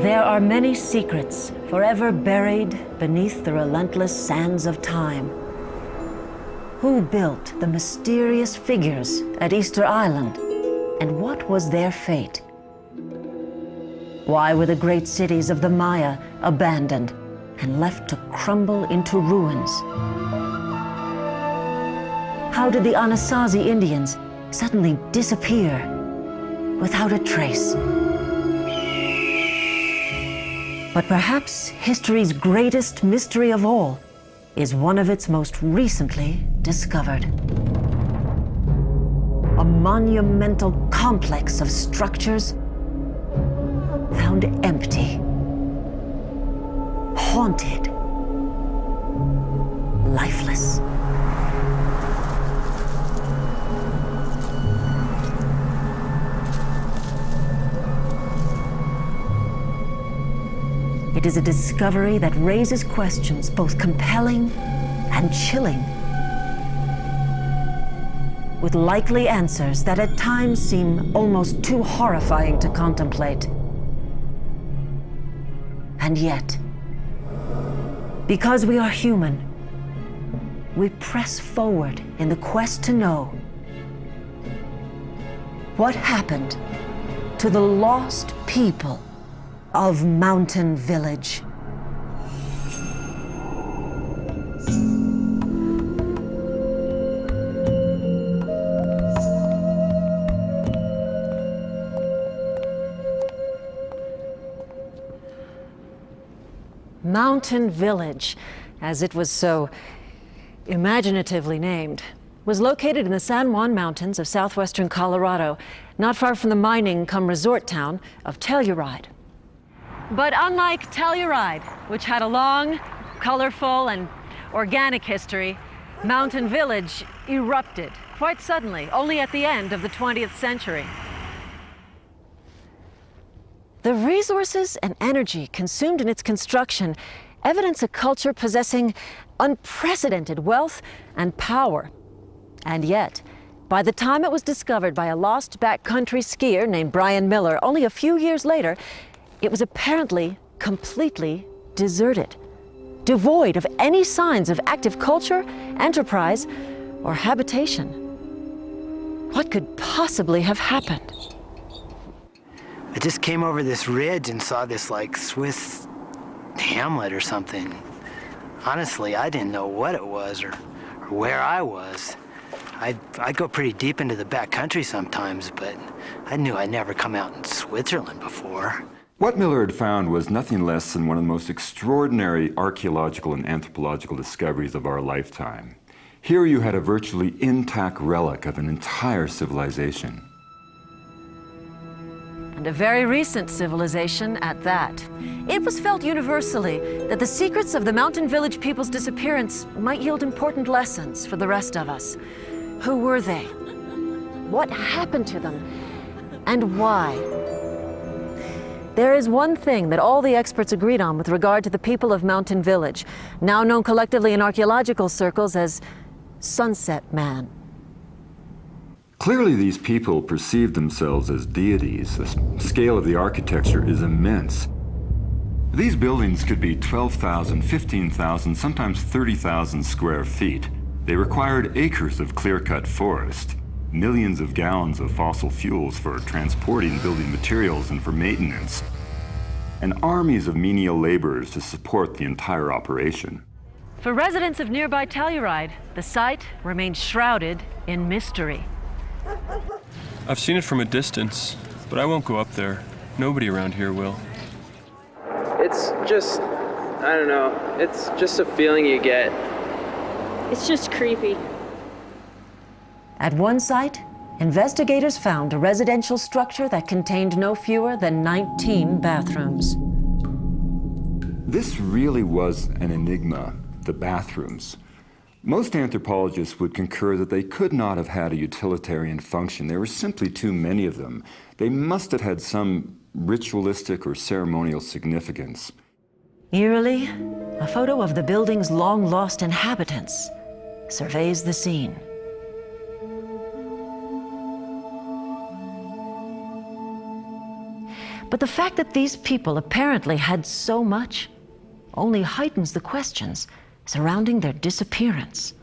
There are many secrets forever buried beneath the relentless sands of time. Who built the mysterious figures at Easter Island, and what was their fate? Why were the great cities of the Maya abandoned and left to crumble into ruins? How did the Anasazi Indians suddenly disappear without a trace? But perhaps history's greatest mystery of all is one of its most recently discovered. A monumental complex of structures found empty, haunted, lifeless. It is a discovery that raises questions both compelling and chilling, with likely answers that at times seem almost too horrifying to contemplate. And yet, because we are human, we press forward in the quest to know what happened to the lost people of Mountain Village. Mountain Village, as it was so imaginatively named, was located in the San Juan Mountains of southwestern Colorado, not far from the mining-cum-resort town of Telluride. But unlike Telluride, which had a long, colorful, and organic history, Mountain Village erupted quite suddenly, only at the end of the 20th century. The resources and energy consumed in its construction evidence a culture possessing unprecedented wealth and power. And yet, by the time it was discovered by a lost backcountry skier named Brian Miller, only a few years later, it was apparently completely deserted, devoid of any signs of active culture, enterprise, or habitation. What could possibly have happened? I just came over this ridge and saw this like Swiss hamlet or something. Honestly, I didn't know what it was or where I was. I go pretty deep into the backcountry sometimes, but I knew I'd never come out in Switzerland before. What Miller had found was nothing less than one of the most extraordinary archaeological and anthropological discoveries of our lifetime. Here you had a virtually intact relic of an entire civilization. And a very recent civilization at that. It was felt universally that the secrets of the Mountain Village people's disappearance might yield important lessons for the rest of us. Who were they? What happened to them? And why? There is one thing that all the experts agreed on with regard to the people of Mountain Village, now known collectively in archaeological circles as Sunset Man. Clearly, these people perceived themselves as deities. The scale of the architecture is immense. These buildings could be 12,000, 15,000, sometimes 30,000 square feet. They required acres of clear-cut forest, millions of gallons of fossil fuels for transporting building materials and for maintenance, and armies of menial laborers to support the entire operation. For residents of nearby Telluride, the site remains shrouded in mystery. I've seen it from a distance, but I won't go up there. Nobody around here will. It's just, I don't know, it's just a feeling you get. It's just creepy. At one site, investigators found a residential structure that contained no fewer than 19 bathrooms. This really was an enigma, the bathrooms. Most anthropologists would concur that they could not have had a utilitarian function. There were simply too many of them. They must have had some ritualistic or ceremonial significance. Eerily, a photo of the building's long-lost inhabitants surveys the scene. But the fact that these people apparently had so much only heightens the questions surrounding their disappearance.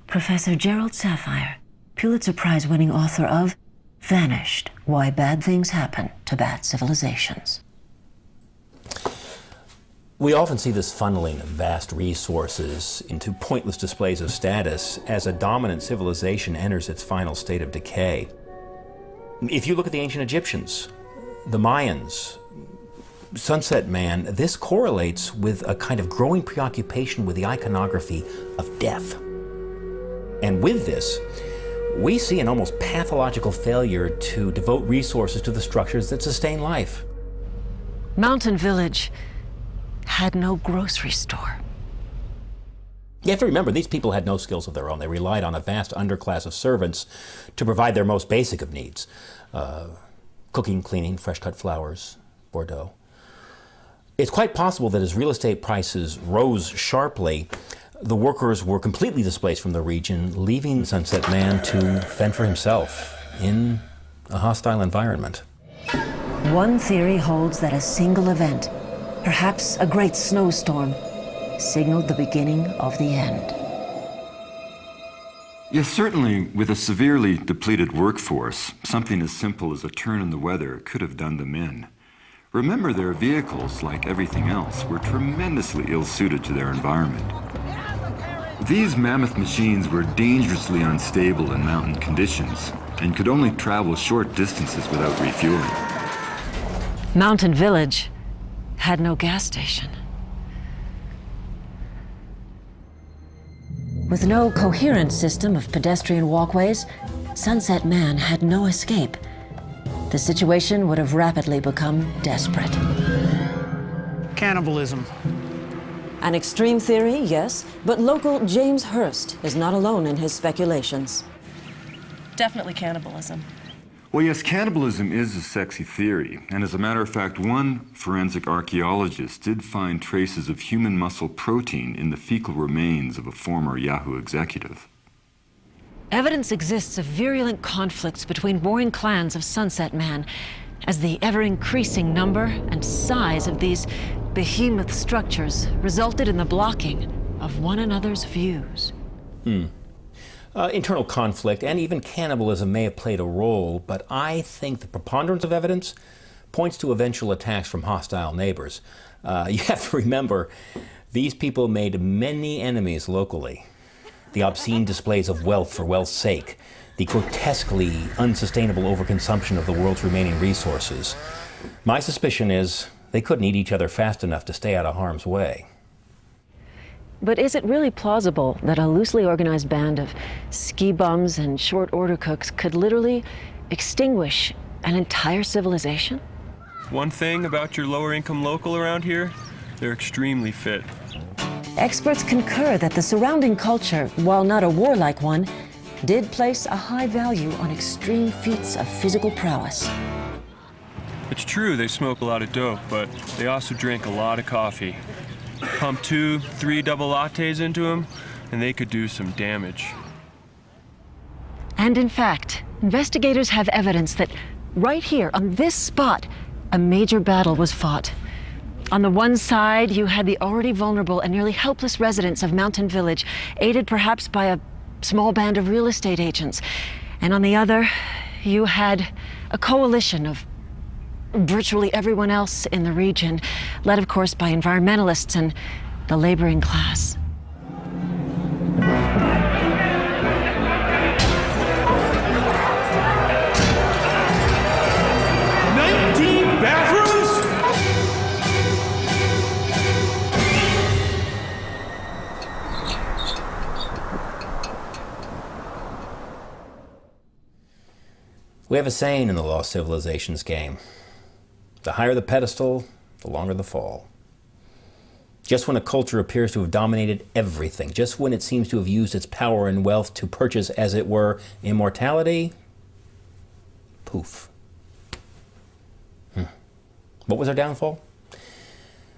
Professor Gerald Sapphire, Pulitzer Prize-winning author of Vanished: Why Bad Things Happen to Bad Civilizations. We often see this funneling of vast resources into pointless displays of status as a dominant civilization enters its final state of decay. If you look at the ancient Egyptians, the Mayans, Sunset Man, this correlates with a kind of growing preoccupation with the iconography of death. And with this, we see an almost pathological failure to devote resources to the structures that sustain life. Mountain Village had no grocery store. You have to remember, these people had no skills of their own. They relied on a vast underclass of servants to provide their most basic of needs. Cooking, cleaning, fresh-cut flowers, Bordeaux. It's quite possible that as real estate prices rose sharply, the workers were completely displaced from the region, leaving Sunset Man to fend for himself in a hostile environment. One theory holds that a single event, perhaps a great snowstorm, signaled the beginning of the end. Yes, certainly, with a severely depleted workforce, something as simple as a turn in the weather could have done them in. Remember, their vehicles, like everything else, were tremendously ill-suited to their environment. These mammoth machines were dangerously unstable in mountain conditions and could only travel short distances without refueling. Mountain Village had no gas station. With no coherent system of pedestrian walkways, Sunset Man had no escape. The situation would have rapidly become desperate. Cannibalism. An extreme theory, yes, but local James Hurst is not alone in his speculations. Definitely cannibalism. Well, yes, cannibalism is a sexy theory, and as a matter of fact, one forensic archaeologist did find traces of human muscle protein in the fecal remains of a former Yahoo executive. Evidence exists of virulent conflicts between warring clans of Sunset Man, as the ever-increasing number and size of these behemoth structures resulted in the blocking of one another's views. Internal conflict and even cannibalism may have played a role, but I think the preponderance of evidence points to eventual attacks from hostile neighbors. You have to remember, these people made many enemies locally. The obscene displays of wealth for wealth's sake, the grotesquely unsustainable overconsumption of the world's remaining resources. My suspicion is they couldn't eat each other fast enough to stay out of harm's way. But is it really plausible that a loosely organized band of ski bums and short order cooks could literally extinguish an entire civilization? One thing about your lower income local around here, they're extremely fit. Experts concur that the surrounding culture, while not a warlike one, did place a high value on extreme feats of physical prowess. It's true they smoke a lot of dope, but they also drink a lot of coffee. Pump 2, 3 double lattes into them, and they could do some damage. And in fact, investigators have evidence that right here, on this spot, a major battle was fought. On the one side, you had the already vulnerable and nearly helpless residents of Mountain Village, aided perhaps by a small band of real estate agents. And on the other, you had a coalition of virtually everyone else in the region, led of course by environmentalists and the laboring class. We have a saying in the Lost Civilizations game. The higher the pedestal, the longer the fall. Just when a culture appears to have dominated everything, just when it seems to have used its power and wealth to purchase, as it were, immortality, poof. What was our downfall?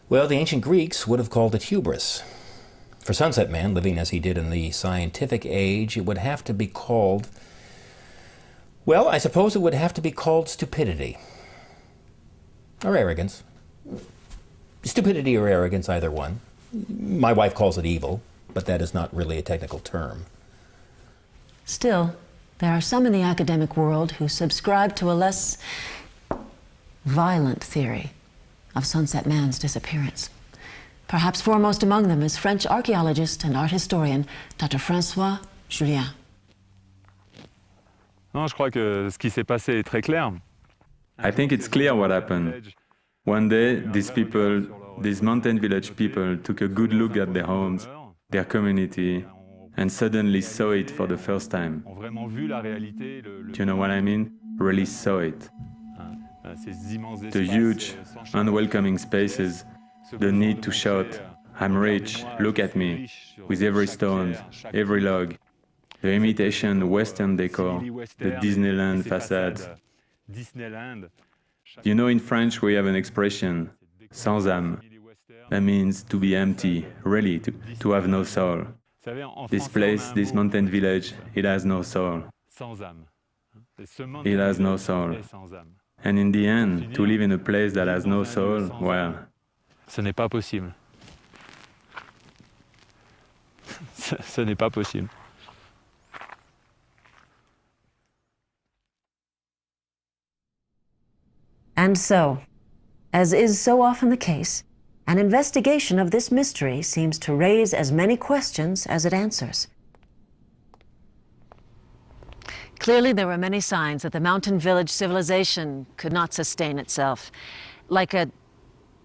Well, the ancient Greeks would have called it hubris. For Sunset Man, living as he did in the scientific age, it would have to be called, well, I suppose it would have to be called stupidity. Or arrogance. Stupidity or arrogance, either one. My wife calls it evil, but that is not really a technical term. Still, there are some in the academic world who subscribe to a less violent theory of Sunset Man's disappearance. Perhaps foremost among them is French archaeologist and art historian Dr. François Julien. Non, je crois que ce qui s'est passé est très clair. I think it's clear what happened. One day, these mountain village people took a good look at their homes, their community, and suddenly saw it for the first time. Do you know what I mean? Really saw it. The huge, unwelcoming spaces, the need to shout, "I'm rich, look at me," with every stone, every log, the imitation Western decor, the Disneyland facades. You know, in French we have an expression, sans âme. That means to be empty, really, to have no soul. This place, this mountain village, it has no soul. It has no soul. And in the end, to live in a place that has no soul, well, Ce n'est pas possible. Ce n'est pas possible. And so, as is so often the case, an investigation of this mystery seems to raise as many questions as it answers. Clearly, there were many signs that the mountain village civilization could not sustain itself. Like a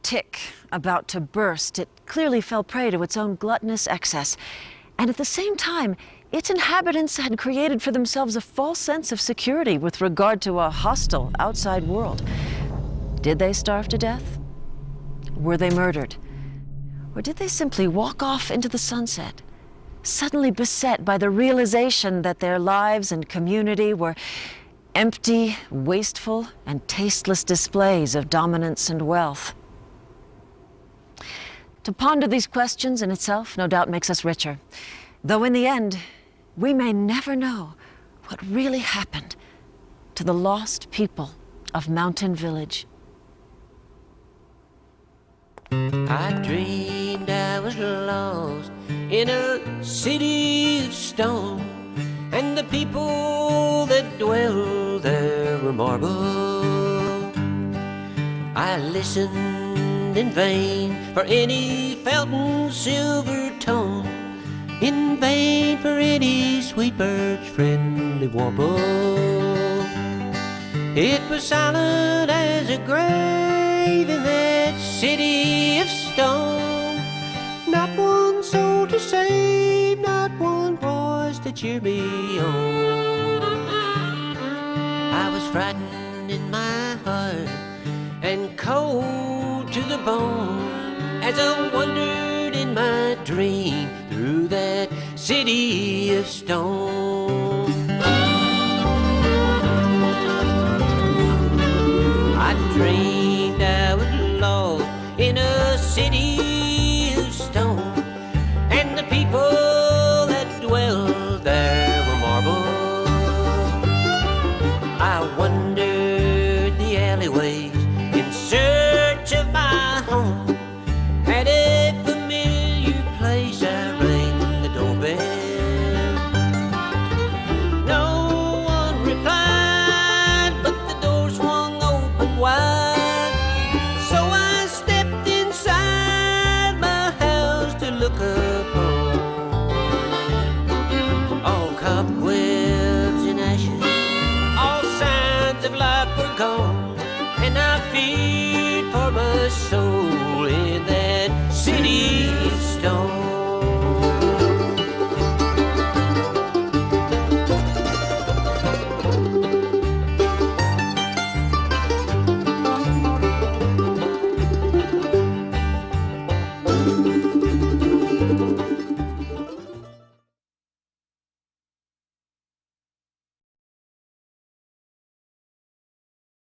tick about to burst, it clearly fell prey to its own gluttonous excess. And at the same time, its inhabitants had created for themselves a false sense of security with regard to a hostile outside world. Did they starve to death? Were they murdered? Or did they simply walk off into the sunset, suddenly beset by the realization that their lives and community were empty, wasteful, and tasteless displays of dominance and wealth? To ponder these questions in itself no doubt makes us richer, though in the end, we may never know what really happened to the lost people of Mountain Village. I dreamed I was lost in a city of stone, and the people that dwell there were marble. I listened in vain for any fountain silver tone, in vain for any sweet bird's friendly warble. It was silent as a grave in that city of stone. Not one soul to save, not one voice to cheer me on. I was frightened in my heart and cold to the bone as I wandered in my dream through that city of stone. I dreamed I was lost in a city of stone, and the people that dwelled there were marble. I wandered the alleyways in search of my home. At a familiar place I rang the doorbell. No one replied, but the door swung open wide. So I stepped inside my house to look upon. All cobwebs and ashes, all signs of life were gone, and I feared for my soul